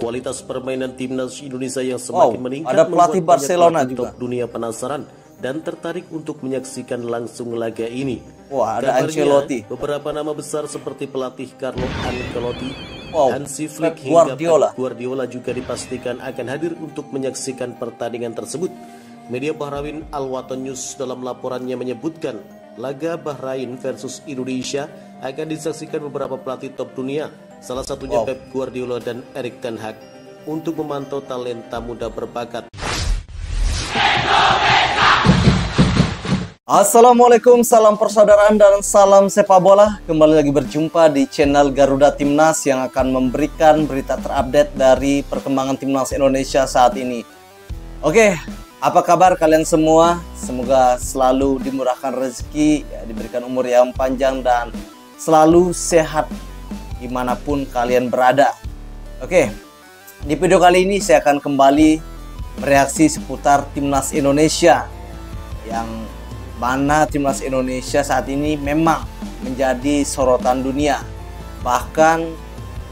Kualitas permainan timnas Indonesia yang semakin meningkat ada pelatih membuat Barcelona banyak juga. top dunia penasaran dan tertarik untuk menyaksikan langsung laga ini. Wah, ada Kabarnya, Ancelotti. beberapa nama besar seperti pelatih Carlo Ancelotti, Hansi Flick Pep hingga Guardiola. Pep Guardiola juga dipastikan akan hadir untuk menyaksikan pertandingan tersebut. Media Bahrain Al Watan News dalam laporannya menyebutkan laga Bahrain versus Indonesia akan disaksikan beberapa pelatih top dunia, salah satunya Pep Guardiola dan Erik ten Hag, untuk memantau talenta muda berbakat. Assalamualaikum, salam persaudaraan dan salam sepak bola. Kembali lagi berjumpa di channel Garuda Timnas yang akan memberikan berita terupdate dari perkembangan Timnas Indonesia saat ini. Oke, apa kabar kalian semua? Semoga selalu dimurahkan rezeki, ya, diberikan umur yang panjang dan selalu sehat dimanapun kalian berada. Oke, di video kali ini saya akan kembali bereaksi seputar Timnas Indonesia, yang mana Timnas Indonesia saat ini memang menjadi sorotan dunia. Bahkan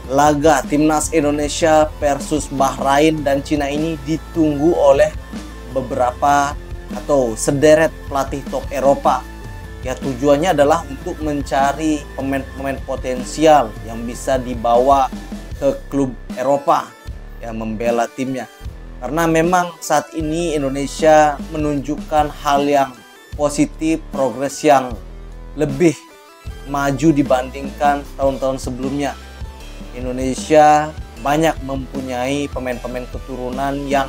laga Timnas Indonesia versus Bahrain dan Cina ini ditunggu oleh beberapa atau sederet pelatih top Eropa. Ya, tujuannya adalah untuk mencari pemain-pemain potensial yang bisa dibawa ke klub Eropa, ya, membela timnya. Karena memang saat ini Indonesia menunjukkan hal yang positif, progres yang lebih maju dibandingkan tahun-tahun sebelumnya. Indonesia banyak mempunyai pemain-pemain keturunan yang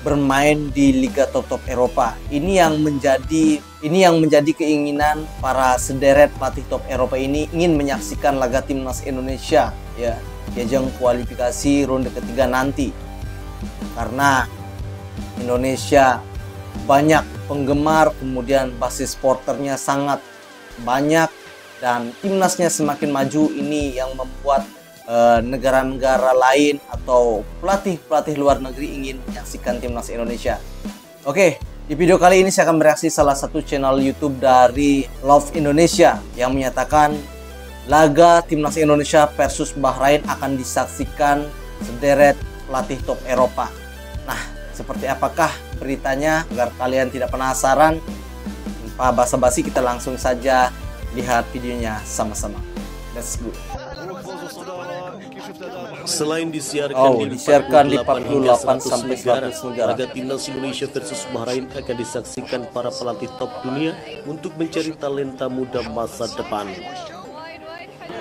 bermain di liga top-top Eropa. Ini yang menjadi keinginan para sederet pelatih top Eropa ini, ingin menyaksikan laga Timnas Indonesia, ya, di ajang kualifikasi ronde ketiga nanti. Karena Indonesia banyak penggemar, kemudian basis supporternya sangat banyak, dan timnasnya semakin maju. Ini yang membuat negara-negara lain atau pelatih-pelatih luar negeri ingin menyaksikan Timnas Indonesia. Oke, di video kali ini saya akan bereaksi salah satu channel YouTube dari Love Indonesia yang menyatakan laga Timnas Indonesia versus Bahrain akan disaksikan sederet pelatih top Eropa. Nah, seperti apakah beritanya? Agar kalian tidak penasaran, tanpa basa-basi kita langsung saja lihat videonya sama-sama. Let's go. Selain disiarkan di 48 sampai 100 negara, laga Timnas Indonesia versus Bahrain akan disaksikan para pelatih top dunia untuk mencari talenta muda masa depan.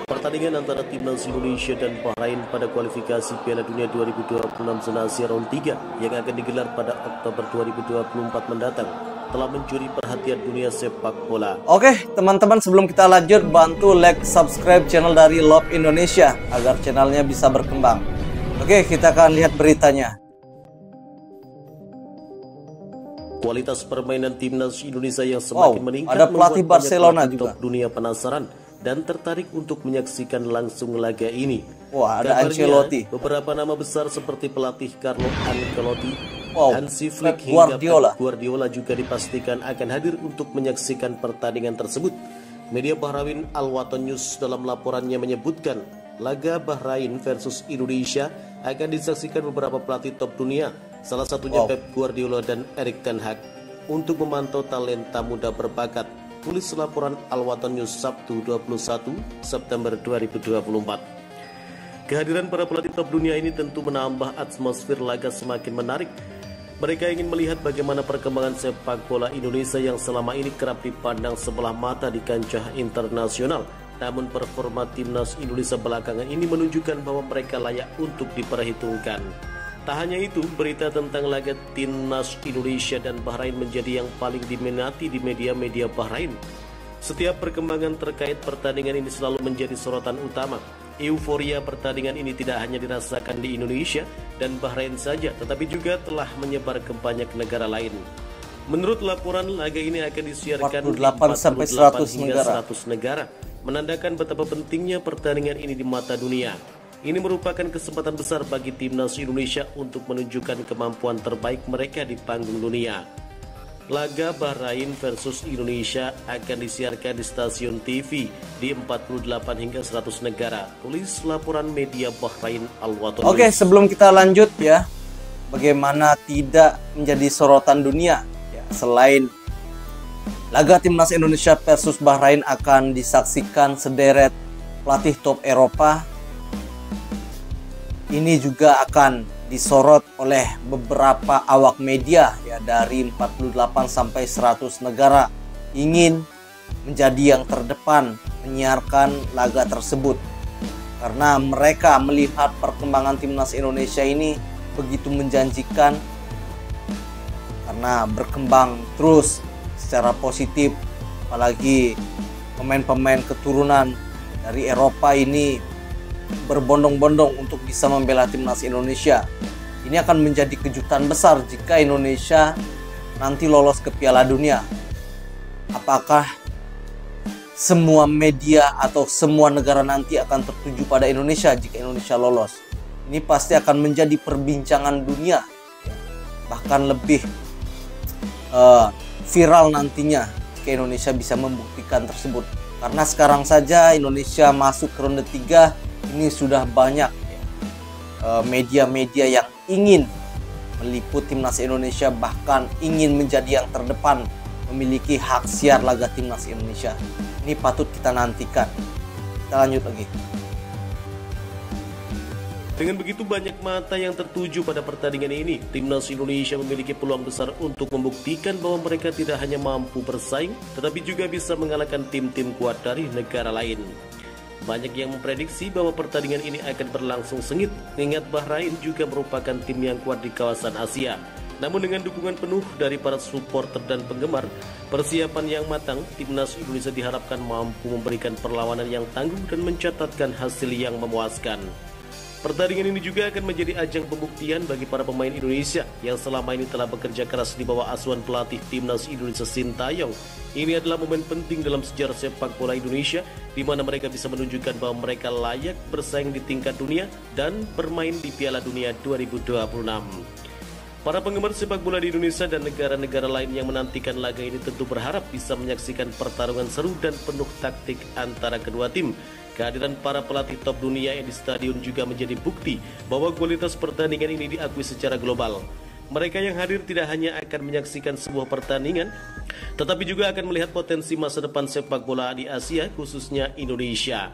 Pertandingan antara Timnas Indonesia dan Bahrain pada kualifikasi Piala Dunia 2026 zona Asia round 3 yang akan digelar pada Oktober 2024 mendatang telah mencuri perhatian dunia sepak bola. Oke, teman-teman, sebelum kita lanjut, bantu like, subscribe channel dari Love Indonesia agar channelnya bisa berkembang. Oke, kita akan lihat beritanya. Kualitas permainan Timnas Indonesia yang semakin meningkat ada pelatih membuat Barcelona banyak juga. top dunia penasaran dan tertarik untuk menyaksikan langsung laga ini. Wah, ada Kabarnya, Ancelotti. beberapa nama besar seperti pelatih Carlo Ancelotti, Hansi Flick Pep hingga Guardiola. Pep Guardiola juga dipastikan akan hadir untuk menyaksikan pertandingan tersebut. Media Bahrain Al Watan News dalam laporannya menyebutkan laga Bahrain versus Indonesia akan disaksikan beberapa pelatih top dunia, salah satunya Pep Guardiola dan Erik ten Hag, untuk memantau talenta muda berbakat. Tulis laporan Al Watan News Sabtu 21 September 2024. Kehadiran para pelatih top dunia ini tentu menambah atmosfer laga semakin menarik. Mereka ingin melihat bagaimana perkembangan sepak bola Indonesia yang selama ini kerap dipandang sebelah mata di kancah internasional. Namun performa Timnas Indonesia belakangan ini menunjukkan bahwa mereka layak untuk diperhitungkan. Tak hanya itu, berita tentang laga Timnas Indonesia dan Bahrain menjadi yang paling diminati di media-media Bahrain. Setiap perkembangan terkait pertandingan ini selalu menjadi sorotan utama. Euforia pertandingan ini tidak hanya dirasakan di Indonesia dan Bahrain saja, tetapi juga telah menyebar ke banyak negara lain. Menurut laporan, laga ini akan disiarkan di 48 sampai 100 hingga negara. 100 negara, menandakan betapa pentingnya pertandingan ini di mata dunia. Ini merupakan kesempatan besar bagi Timnas Indonesia untuk menunjukkan kemampuan terbaik mereka di panggung dunia. Laga Bahrain versus Indonesia akan disiarkan di stasiun TV di 48 hingga 100 negara. Tulis laporan media Bahrain Al-Watan. Oke, sebelum kita lanjut ya, bagaimana tidak menjadi sorotan dunia ya, selain laga timnas Indonesia versus Bahrain akan disaksikan sederet pelatih top Eropa. Ini juga akan disorot oleh beberapa awak media ya, dari 48 sampai 100 negara ingin menjadi yang terdepan menyiarkan laga tersebut, karena mereka melihat perkembangan timnas Indonesia ini begitu menjanjikan karena berkembang terus secara positif, apalagi pemain-pemain keturunan dari Eropa ini berbondong-bondong untuk bisa membela timnas Indonesia. Ini akan menjadi kejutan besar jika Indonesia nanti lolos ke Piala Dunia. Apakah semua media atau semua negara nanti akan tertuju pada Indonesia jika Indonesia lolos? Ini pasti akan menjadi perbincangan dunia, bahkan lebih viral nantinya jika Indonesia bisa membuktikan tersebut. Karena sekarang saja Indonesia masuk ke ronde 3, ini sudah banyak media-media yang ingin meliput timnas Indonesia, bahkan ingin menjadi yang terdepan memiliki hak siar laga timnas Indonesia. Ini patut kita nantikan. Kita lanjut lagi. Dengan begitu banyak mata yang tertuju pada pertandingan ini, timnas Indonesia memiliki peluang besar untuk membuktikan bahwa mereka tidak hanya mampu bersaing, tetapi juga bisa mengalahkan tim-tim kuat dari negara lain. Banyak yang memprediksi bahwa pertandingan ini akan berlangsung sengit, mengingat Bahrain juga merupakan tim yang kuat di kawasan Asia. Namun dengan dukungan penuh dari para supporter dan penggemar, persiapan yang matang, timnas Indonesia diharapkan mampu memberikan perlawanan yang tangguh dan mencatatkan hasil yang memuaskan. Pertandingan ini juga akan menjadi ajang pembuktian bagi para pemain Indonesia yang selama ini telah bekerja keras di bawah asuhan pelatih timnas Indonesia Sintayong. Ini adalah momen penting dalam sejarah sepak bola Indonesia, di mana mereka bisa menunjukkan bahwa mereka layak bersaing di tingkat dunia dan bermain di Piala Dunia 2026. Para penggemar sepak bola di Indonesia dan negara-negara lain yang menantikan laga ini tentu berharap bisa menyaksikan pertarungan seru dan penuh taktik antara kedua tim. Kehadiran para pelatih top dunia yang di stadion juga menjadi bukti bahwa kualitas pertandingan ini diakui secara global. Mereka yang hadir tidak hanya akan menyaksikan sebuah pertandingan, tetapi juga akan melihat potensi masa depan sepak bola di Asia, khususnya Indonesia.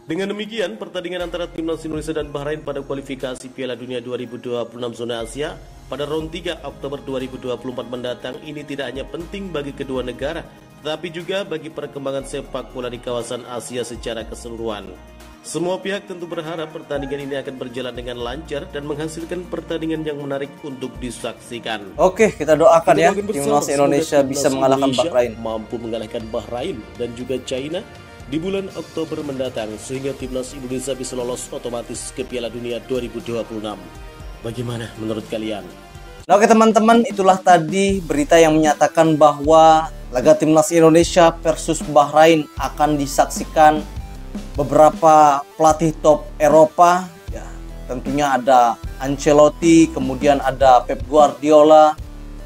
Dengan demikian, pertandingan antara timnas Indonesia dan Bahrain pada kualifikasi Piala Dunia 2026 zona Asia pada round 3 Oktober 2024 mendatang ini tidak hanya penting bagi kedua negara, tetapi juga bagi perkembangan sepak bola di kawasan Asia secara keseluruhan. Semua pihak tentu berharap pertandingan ini akan berjalan dengan lancar dan menghasilkan pertandingan yang menarik untuk disaksikan. Oke, kita doakan ya timnas Indonesia bisa mengalahkan Bahrain, mampu mengalahkan Bahrain dan juga China di bulan Oktober mendatang, sehingga timnas Indonesia bisa lolos otomatis ke Piala Dunia 2026. Bagaimana menurut kalian? Nah, oke teman-teman, itulah tadi berita yang menyatakan bahwa laga timnas Indonesia versus Bahrain akan disaksikan beberapa pelatih top Eropa. Ya, tentunya ada Ancelotti, kemudian ada Pep Guardiola,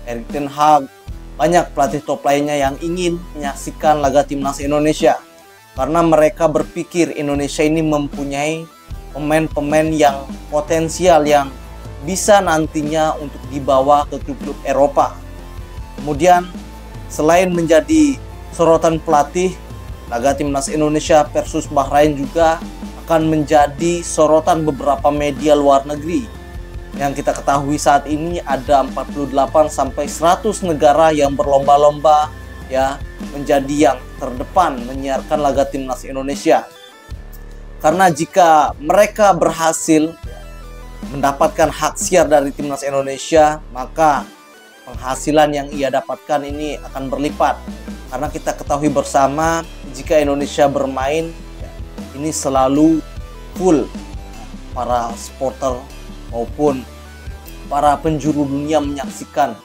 Erik ten Hag, banyak pelatih top lainnya yang ingin menyaksikan laga timnas Indonesia. Karena mereka berpikir Indonesia ini mempunyai pemain-pemain yang potensial yang bisa nantinya untuk dibawa ke klub-klub Eropa. Kemudian selain menjadi sorotan pelatih, laga timnas Indonesia versus Bahrain juga akan menjadi sorotan beberapa media luar negeri. Yang kita ketahui saat ini ada 48 sampai 100 negara yang berlomba-lomba ya menjadi yang terdepan menyiarkan laga timnas Indonesia. Karena jika mereka berhasil mendapatkan hak siar dari timnas Indonesia, maka penghasilan yang ia dapatkan ini akan berlipat. Karena kita ketahui bersama, jika Indonesia bermain, ini selalu full para supporter maupun para penjuru dunia menyaksikan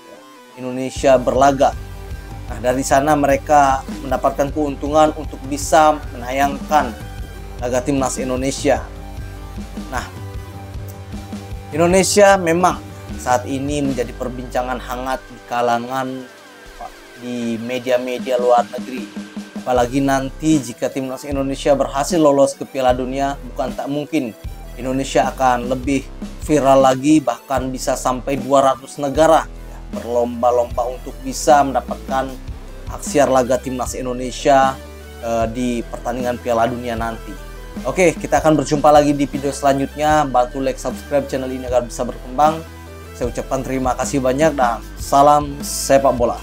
Indonesia berlaga. Nah, dari sana mereka mendapatkan keuntungan untuk bisa menayangkan laga timnas Indonesia. Nah, Indonesia memang saat ini menjadi perbincangan hangat di kalangan di media-media luar negeri. Apalagi nanti jika timnas Indonesia berhasil lolos ke Piala Dunia, bukan tak mungkin Indonesia akan lebih viral lagi, bahkan bisa sampai 200 negara berlomba-lomba untuk bisa mendapatkan hak siar laga timnas Indonesia di pertandingan Piala Dunia nanti. Oke, kita akan berjumpa lagi di video selanjutnya. Bantu like, subscribe channel ini agar bisa berkembang. Saya ucapkan terima kasih banyak dan salam sepak bola.